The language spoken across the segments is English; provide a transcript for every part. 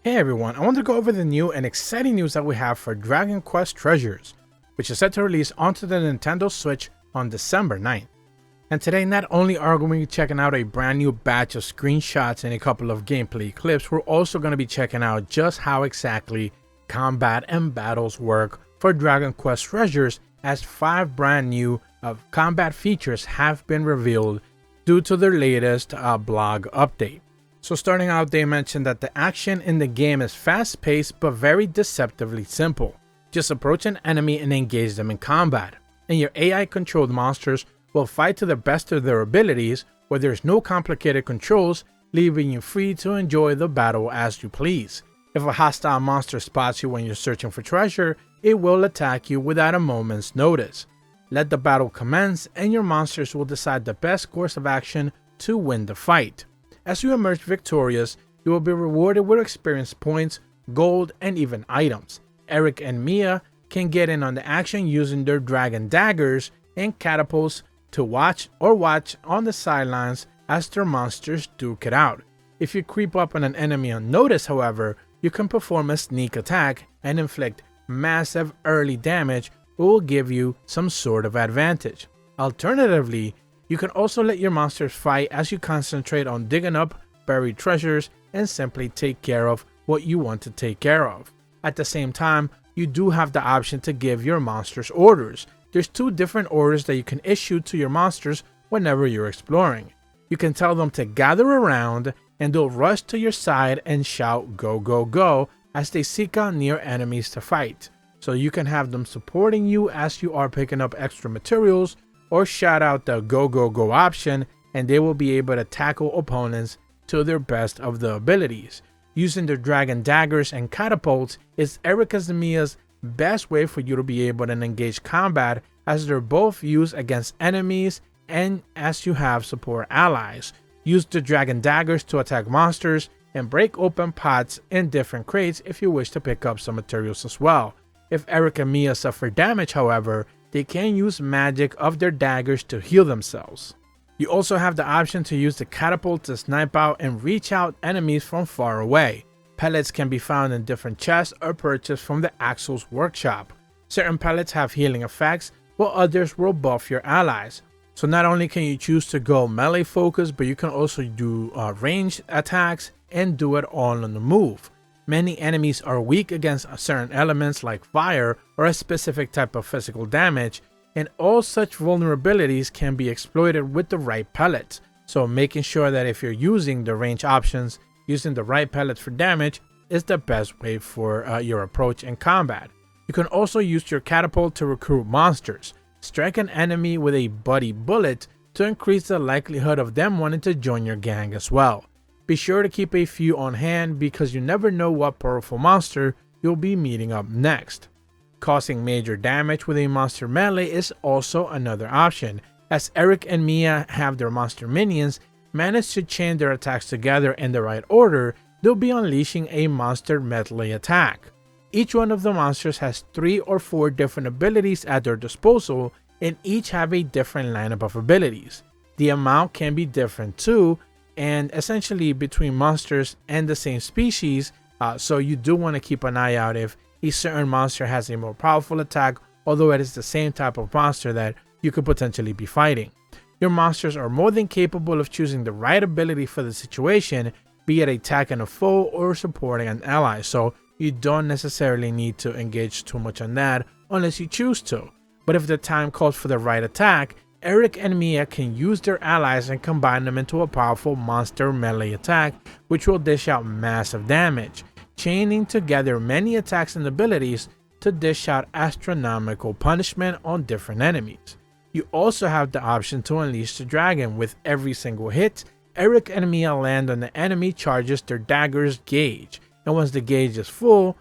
Hey everyone, I want to go over the new and exciting news that we have for Dragon Quest Treasures, which is set to release onto the Nintendo Switch on December 9th. And today, not only are we going to be checking out a brand new batch of screenshots and a couple of gameplay clips, we're also going to be checking out just how exactly combat and battles work for Dragon Quest Treasures, as 5 brand new combat features have been revealed due to their latest blog update. So starting out, they mentioned that the action in the game is fast-paced but very deceptively simple. Just approach an enemy and engage them in combat, and your AI-controlled monsters will fight to the best of their abilities, where there's no complicated controls, leaving you free to enjoy the battle as you please. If a hostile monster spots you when you're searching for treasure, it will attack you without a moment's notice. Let the battle commence, and your monsters will decide the best course of action to win the fight. As you emerge victorious, you will be rewarded with experience points, gold, and even items. Eric and Mia can get in on the action using their dragon daggers and catapults to watch on the sidelines as their monsters duke it out. If you creep up on an enemy unnoticed, however, you can perform a sneak attack and inflict massive early damage, which will give you some sort of advantage. Alternatively, you can also let your monsters fight as you concentrate on digging up buried treasures and simply take care of what you want to take care of. At the same time, you do have the option to give your monsters orders. There's 2 different orders that you can issue to your monsters whenever you're exploring. You can tell them to gather around, and they'll rush to your side and shout "go go go" as they seek out near enemies to fight. So you can have them supporting you as you are picking up extra materials, or shout out the "go go go" option, and they will be able to tackle opponents to their best of the abilities. Using their dragon daggers and catapults is Erica's and Mia's best way for you to be able to engage combat, as they're both used against enemies and as you have support allies. Use the dragon daggers to attack monsters and break open pots in different crates if you wish to pick up some materials as well. If Eric and Mia suffer damage, however, they can use magic of their daggers to heal themselves. You also have the option to use the catapult to snipe out and reach out enemies from far away. Pellets can be found in different chests or purchased from the Axel's workshop. Certain pellets have healing effects, while others will buff your allies. So not only can you choose to go melee focus, but you can also do ranged attacks and do it all on the move. Many enemies are weak against certain elements like fire or a specific type of physical damage, and all such vulnerabilities can be exploited with the right pellets. So making sure that if you're using the range options, using the right pellets for damage is the best way for your approach in combat. You can also use your catapult to recruit monsters. Strike an enemy with a buddy bullet to increase the likelihood of them wanting to join your gang as well. Be sure to keep a few on hand, because you never know what powerful monster you'll be meeting up next. Causing major damage with a monster melee is also another option, as Eric and Mia have their monster minions manage to chain their attacks together in the right order. They'll be unleashing a monster melee attack. Each one of the monsters has 3 or 4 different abilities at their disposal, and each have a different lineup of abilities. The amount can be different too, and essentially between monsters and the same species, so you do want to keep an eye out if a certain monster has a more powerful attack, although it is the same type of monster that you could potentially be fighting. Your monsters are more than capable of choosing the right ability for the situation, be it attacking a foe or supporting an ally, so you don't necessarily need to engage too much on that unless you choose to. But if the time calls for the right attack, Eric and Mia can use their allies and combine them into a powerful monster melee attack, which will dish out massive damage, chaining together many attacks and abilities to dish out astronomical punishment on different enemies. You also have the option to unleash the dragon. With every single hit, Eric and Mia land on the enemy charges their dagger's gauge, and once the gauge is full,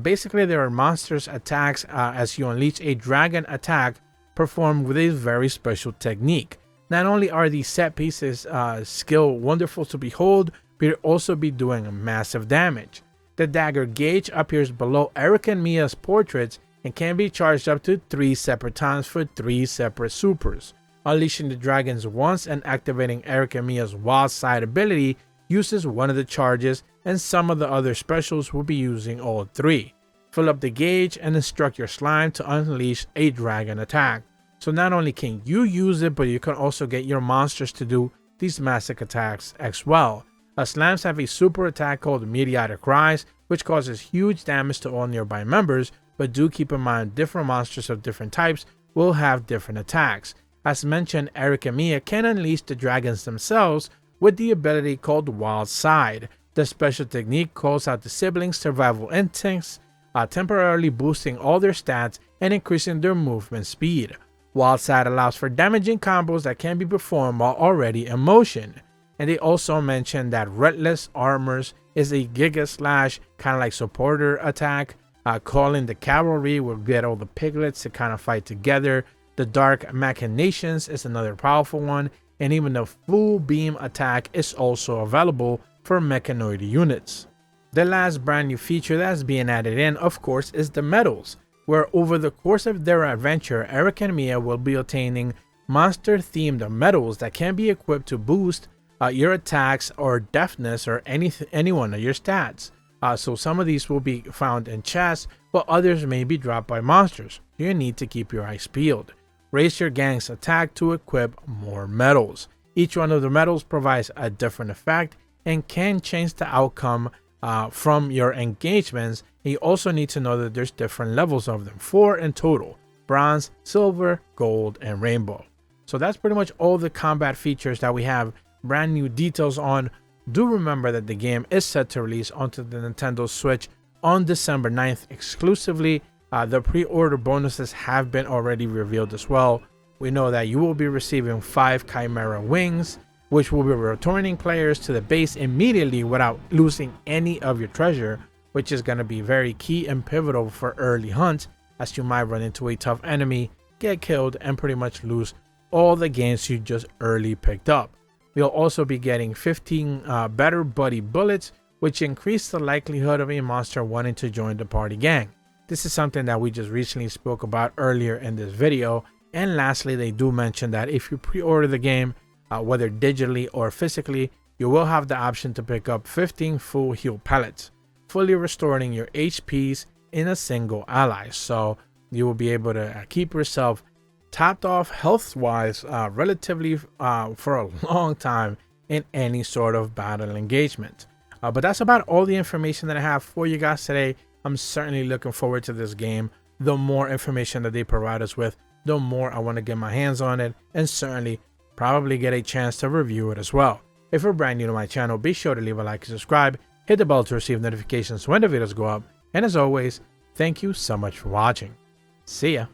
basically there are monsters attacks as you unleash a dragon attack performed with a very special technique. Not only are these set pieces skill wonderful to behold, but you'll also be doing massive damage. The dagger gauge appears below Eric and Mia's portraits and can be charged up to 3 separate times for 3 separate supers. Unleashing the dragons once and activating Eric and Mia's wild side ability uses one of the charges, and some of the other specials will be using all three. Fill up the gauge and instruct your slime to unleash a dragon attack. So not only can you use it, but you can also get your monsters to do these massive attacks as well. Slimes have a super attack called Meteoric Rise, which causes huge damage to all nearby members, but do keep in mind different monsters of different types will have different attacks. As mentioned, Eric and Mia can unleash the dragons themselves with the ability called Wild Side. The special technique calls out the siblings' survival instincts, temporarily boosting all their stats and increasing their movement speed. Wild Side allows for damaging combos that can be performed while already in motion. And they also mentioned that Relentless Armors is a Giga Slash kind of like supporter attack. Calling the Cavalry will get all the piglets to kind of fight together. The Dark Machinations is another powerful one. And even the Full Beam attack is also available for mechanoid units. The last brand new feature that's being added in, of course, is the medals, where over the course of their adventure, Eric and Mia will be obtaining monster-themed medals that can be equipped to boost your attacks or deafness or any one of your stats. So some of these will be found in chests, but others may be dropped by monsters. You need to keep your eyes peeled. Raise your gang's attack to equip more medals. Each one of the medals provides a different effect and can change the outcome from your engagements. And you also need to know that there's different levels of them, 4 in total: bronze, silver, gold, and rainbow. So that's pretty much all the combat features that we have brand new details on. Do remember that the game is set to release onto the Nintendo Switch on December 9th exclusively. The pre-order bonuses have been already revealed as well. We know that you will be receiving 5 Chimera Wings, which will be returning players to the base immediately without losing any of your treasure, which is going to be very key and pivotal for early hunts, as you might run into a tough enemy, get killed, and pretty much lose all the gains you just early picked up. We'll also be getting 15 Better Buddy bullets, which increase the likelihood of a monster wanting to join the party gang. This is something that we just recently spoke about earlier in this video. And lastly, they do mention that if you pre-order the game, whether digitally or physically, you will have the option to pick up 15 full heal pellets, fully restoring your HPs in a single ally. So you will be able to keep yourself topped off health-wise relatively for a long time in any sort of battle engagement. But that's about all the information that I have for you guys today. I'm certainly looking forward to this game. The more information that they provide us with, the more I want to get my hands on it, and certainly probably get a chance to review it as well. If you're brand new to my channel, be sure to leave a like and subscribe, hit the bell to receive notifications when the videos go up, and as always, thank you so much for watching. See ya.